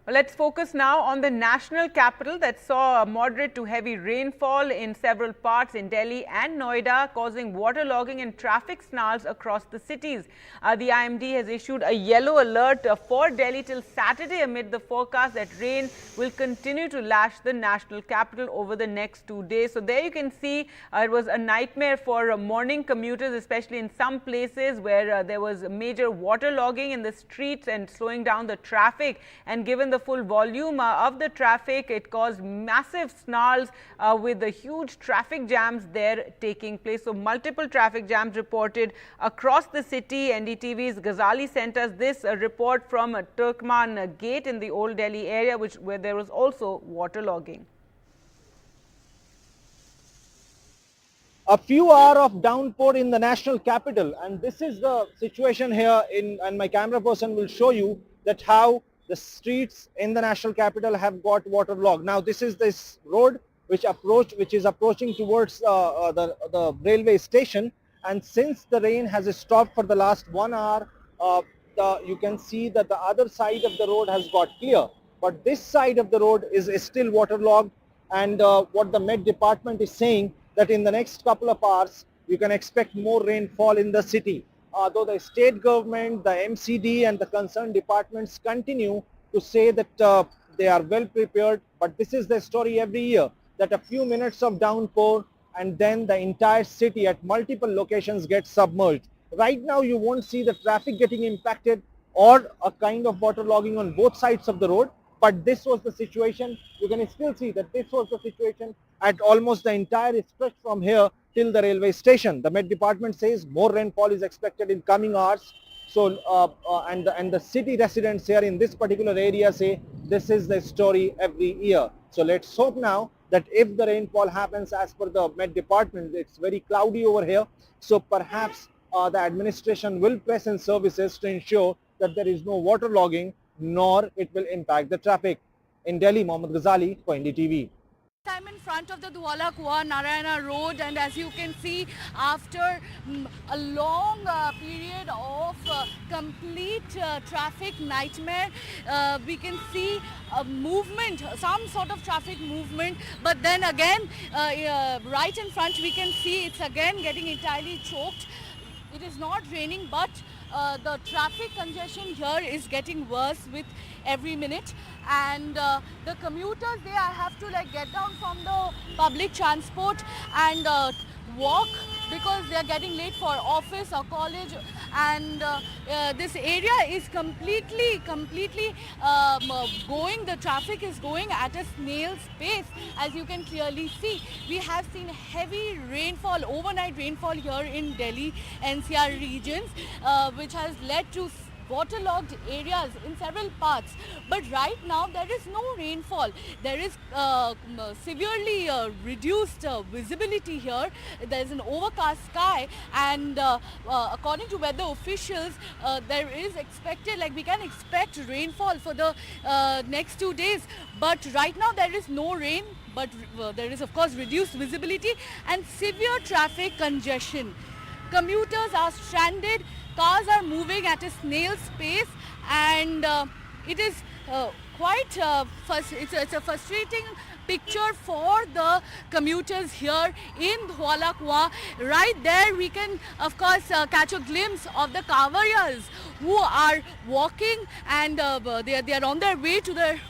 Well, let's focus now on the national capital that saw a moderate to heavy rainfall in several parts in Delhi and Noida, causing waterlogging and traffic snarls across the cities. The IMD has issued a yellow alert for Delhi till Saturday amid the forecast that rain will continue to lash the national capital over the next 2 days. So there you can see it was a nightmare for morning commuters, especially in some places where there was major waterlogging in the streets and slowing down the traffic. And given the full volume of the traffic, it caused massive snarls with the huge traffic jams there taking place. So multiple traffic jams reported across the city. NDTV's Ghazali sent us this report from Turkman Gate in the Old Delhi area, where there was also waterlogging. A few hours of downpour in the national capital, and this is the situation here and my camera person will show you that how the streets in the national capital have got waterlogged. Now this is this road which is approaching towards the railway station, and since the rain has stopped for the last 1 hour, you can see that the other side of the road has got clear, but this side of the road is still waterlogged. And what the Met Department is saying that in the next couple of hours you can expect more rainfall in the city. Though the state government, the MCD and the concerned departments continue to say that they are well prepared, but this is the story every year, that a few minutes of downpour and then the entire city at multiple locations gets submerged. Right now you won't see the traffic getting impacted or a kind of waterlogging on both sides of the road, but this was the situation. You can still see that this was the situation at almost the entire stretch from here till the railway station. The Met Department says more rainfall is expected in coming hours. So and the city residents here in this particular area say this is the story every year. So let's hope now that if the rainfall happens as per the Met Department, it's very cloudy over here. So perhaps the administration will press in services to ensure that there is no waterlogging, nor it will impact the traffic. In Delhi, Mohammad Ghazali for NDTV. I'm in front of the Dhwala Kuan Narayana Road, and as you can see, after a long period of complete traffic nightmare, we can see a movement, some sort of traffic movement, but then again right in front we can see it's again getting entirely choked. It is not raining, but the traffic congestion here is getting worse with every minute, and the commuters, they have to get down from the public transport and walk because they are getting late for office or college, and this area is completely going, the traffic is going at a snail's pace. As you can clearly see, we have seen heavy rainfall, overnight rainfall here in Delhi NCR regions, which has led to waterlogged areas in several parts. But right now there is no rainfall. There is severely reduced visibility here. There is an overcast sky, and according to weather officials, there is expected, we can expect rainfall for the next 2 days. But right now there is no rain, but there is of course reduced visibility and severe traffic congestion. Commuters are stranded. Cars are moving at a snail's pace, and it is quite it's a frustrating picture for the commuters here in Dhwala Kuan. Right there we can of course catch a glimpse of the Kavariyas who are walking, and they are on their way to their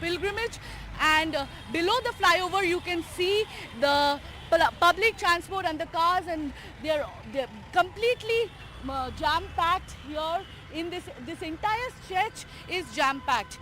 pilgrimage, and below the flyover you can see the public transport and the cars, and they're completely jam-packed here. In this entire stretch is jam-packed.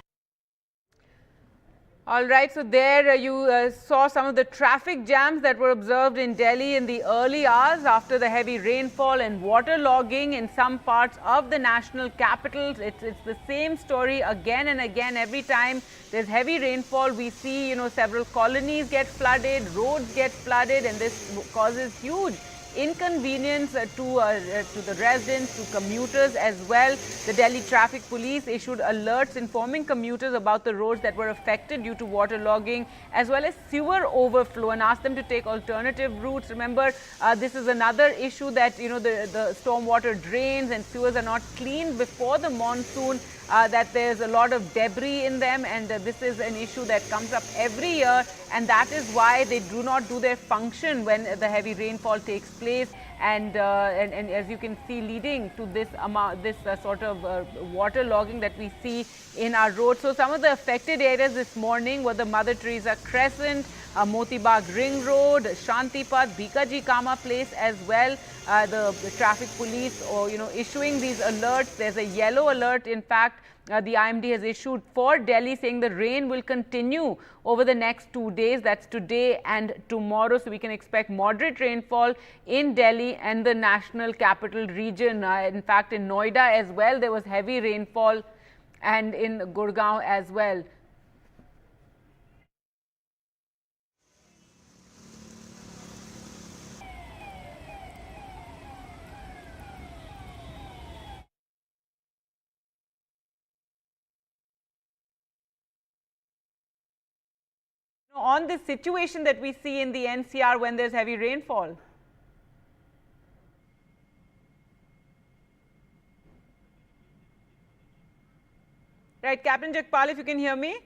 All right, so there you saw some of the traffic jams that were observed in Delhi in the early hours after the heavy rainfall and waterlogging in some parts of the national capital. It's the same story again and again. Every time there's heavy rainfall, we see, several colonies get flooded, roads get flooded, and this causes huge inconvenience to the residents, to commuters as well. The Delhi Traffic Police issued alerts informing commuters about the roads that were affected due to waterlogging as well as sewer overflow, and asked them to take alternative routes. Remember, this is another issue that the stormwater drains and sewers are not cleaned before the monsoon. that there's a lot of debris in them, and this is an issue that comes up every year, and that is why they do not do their function when the heavy rainfall takes place. And as you can see, leading to this sort of water logging that we see in our roads. So some of the affected areas this morning were the Mother Teresa Crescent, Moti Bagh Ring Road, Shantipat, Bhikaji Kama Place as well. The traffic police, issuing these alerts. There's a yellow alert. In fact, the IMD has issued for Delhi, saying the rain will continue over the next 2 days. That's today and tomorrow. So we can expect moderate rainfall in Delhi and the national capital region. In fact, in Noida as well, there was heavy rainfall, and in Gurgaon as well. On this situation that we see in the NCR when there's heavy rainfall? Right, Captain Jakpal, if you can hear me?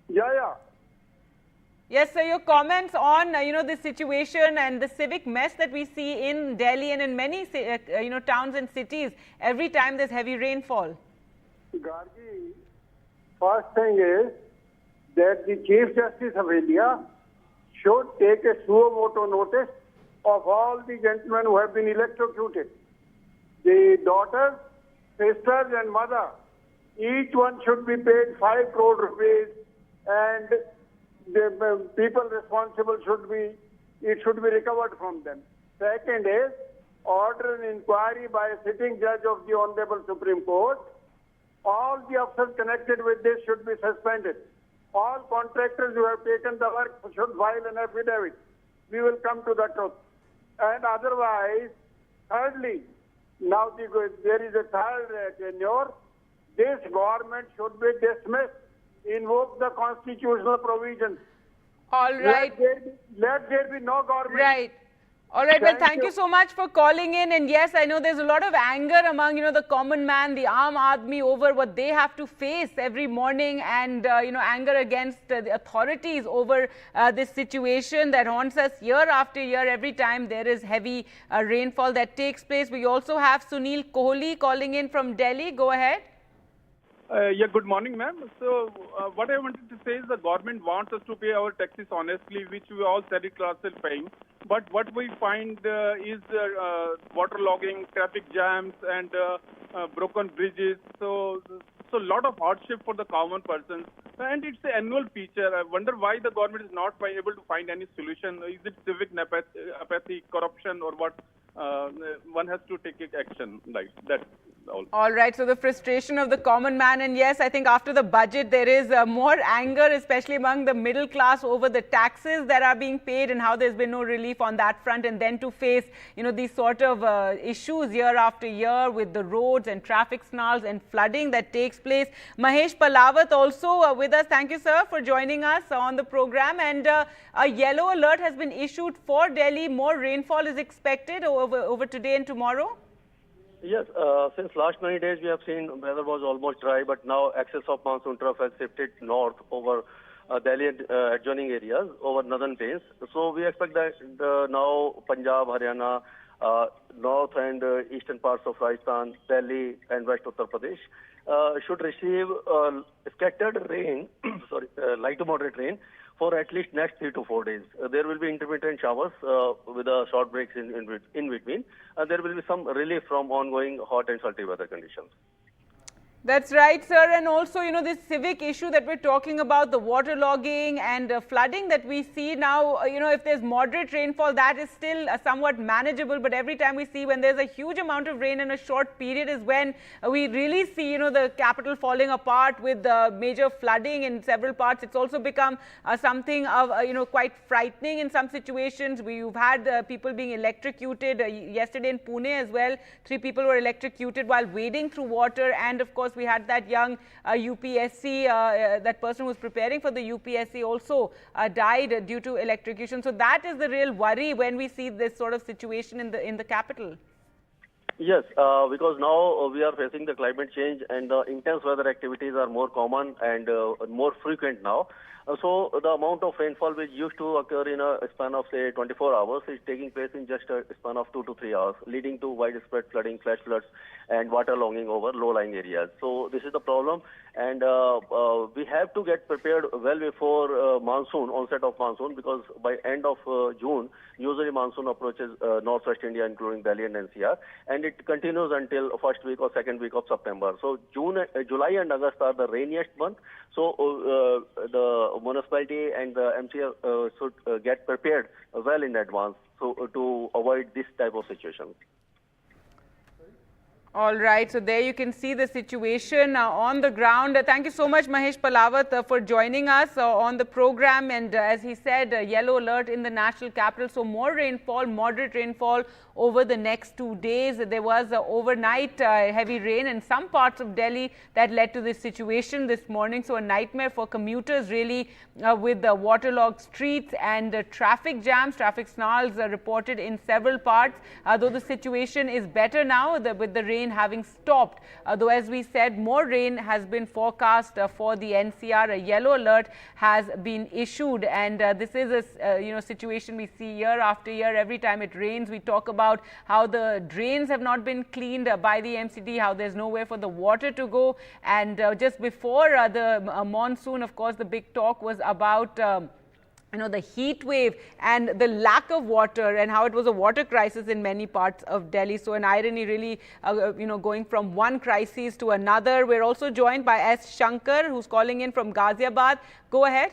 Yeah. Yes, sir, your comments on, the situation and the civic mess that we see in Delhi and in many, towns and cities every time there's heavy rainfall. Gargi, first thing is that the Chief Justice of India should take a suo motu notice of all the gentlemen who have been electrocuted. The daughters, sisters and mother, each one should be paid 5 crore rupees, and the people responsible should be recovered from them. Second is, order an inquiry by a sitting judge of the Honorable Supreme Court. All the officers connected with this should be suspended. All contractors who have taken the work should file an affidavit. We will come to the truth. And otherwise, thirdly, now there is a third tenure. This government should be dismissed. Invoke the constitutional provisions. All right. Let there be no government. Right. All right, well, thank you so much for calling in. And yes, I know there's a lot of anger among, the common man, the Aam Aadmi, over what they have to face every morning, and, anger against the authorities over this situation that haunts us year after year every time there is heavy rainfall that takes place. We also have Sunil Kohli calling in from Delhi. Go ahead. Good morning, ma'am. So, what I wanted to say is the government wants us to pay our taxes honestly, which we all second class are paying. But what we find is water logging, traffic jams, and broken bridges. So a lot of hardship for the common persons. And it's an annual feature. I wonder why the government is not able to find any solution. Is it civic apathy, corruption, or what? One has to take action like that. All right, so the frustration of the common man, and yes, I think after the budget there is more anger, especially among the middle class, over the taxes that are being paid and how there's been no relief on that front, and then to face, these sort of issues year after year with the roads and traffic snarls and flooding that takes place. Mahesh Palawat also with us. Thank you, sir, for joining us on the program. And a yellow alert has been issued for Delhi. More rainfall is expected over today and tomorrow. Yes, since last 9 days we have seen weather was almost dry, but now excess of monsoon trough has shifted north over Delhi and adjoining areas over northern plains. So we expect that now Punjab, Haryana, north and eastern parts of Rajasthan, Delhi and West Uttar Pradesh should receive scattered rain, light to moderate rain for at least next 3 to 4 days. There will be intermittent showers with short breaks in between. There will be some relief from ongoing hot and salty weather conditions. That's right, sir. And also, this civic issue that we're talking about, the waterlogging and flooding that we see now, if there's moderate rainfall, that is still somewhat manageable. But every time we see when there's a huge amount of rain in a short period is when we really see, the capital falling apart with major flooding in several parts. It's also become something of, quite frightening in some situations. We've had people being electrocuted yesterday in Pune as well. 3 people were electrocuted while wading through water. And of course, we had that young UPSC, that person who was preparing for the UPSC also died due to electrocution. So that is the real worry when we see this sort of situation in the capital. Yes, because now we are facing the climate change and the intense weather activities are more common and more frequent now. So the amount of rainfall which used to occur in a span of say 24 hours is taking place in just a span of 2 to 3 hours, leading to widespread flooding, flash floods, and waterlogging over low-lying areas. So this is the problem, and we have to get prepared well before onset of monsoon, because by end of June, usually monsoon approaches northwest India, including Delhi and NCR, and it continues until first week or second week of September. So July and August are the rainiest month. So the municipality and the MCR should get prepared well in advance to avoid this type of situation. All right, so there you can see the situation on the ground. Thank you so much, Mahesh Palawat, for joining us on the program. And as he said, yellow alert in the national capital. So more rainfall, moderate rainfall over the next 2 days. There was overnight heavy rain in some parts of Delhi that led to this situation this morning. So a nightmare for commuters, really, with the waterlogged streets and traffic jams. Traffic snarls reported in several parts. Though the situation is better now with the rain having stopped. Though, as we said, more rain has been forecast for the NCR. A yellow alert has been issued, and this is a situation we see year after year. Every time it rains, we talk about how the drains have not been cleaned by the MCD, how there's nowhere for the water to go. And just before the monsoon, of course, the big talk was about the heat wave and the lack of water, and how it was a water crisis in many parts of Delhi. So an irony, really, going from one crisis to another. We're also joined by S. Shankar, who's calling in from Ghaziabad. Go ahead.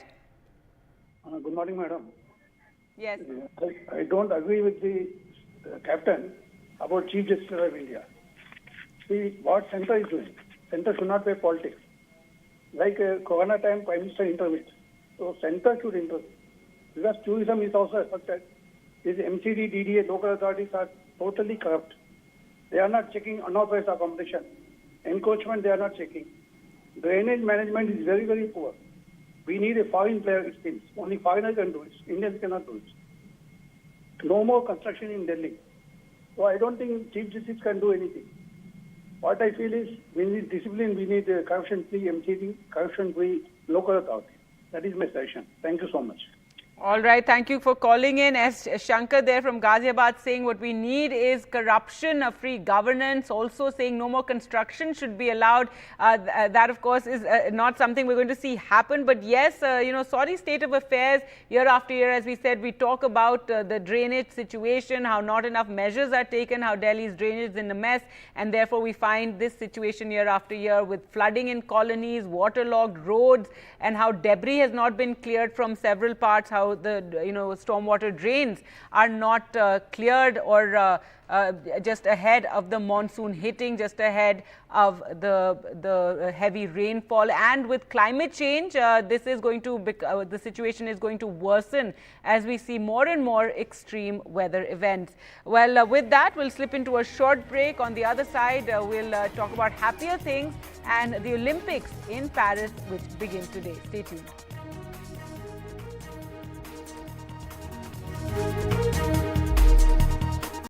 Good morning, madam. Yes. I don't agree with the captain about Chief Justice of India. See what Centre is doing. Centre should not play politics. Like Corona time, Prime Minister intervened. So Centre should intervene. Because tourism is also affected. These MCD, DDA, local authorities are totally corrupt. They are not checking unauthorized accommodation. Encroachment, they are not checking. Drainage management is very, very poor. We need a foreign player, it seems. Only foreigners can do it. Indians cannot do it. No more construction in Delhi. So I don't think Chief Justice can do anything. What I feel is we need discipline, we need corruption-free MCD, corruption-free local authority. That is my suggestion. Thank you so much. All right, thank you for calling in. S. Shankar there from Ghaziabad saying what we need is corruption-free governance, also saying no more construction should be allowed. That, of course, is not something we're going to see happen. But yes, sorry state of affairs year after year. As we said, we talk about the drainage situation, how not enough measures are taken, how Delhi's drainage is in a mess. And therefore, we find this situation year after year with flooding in colonies, waterlogged roads, and how debris has not been cleared from several parts, how the stormwater drains are not cleared or just ahead of the monsoon hitting, just ahead of the heavy rainfall. And with climate change, this is going to the situation is going to worsen as we see more and more extreme weather events. Well, with that, we'll slip into a short break. On the other side, we'll talk about happier things and the Olympics in Paris, which begin today. Stay tuned.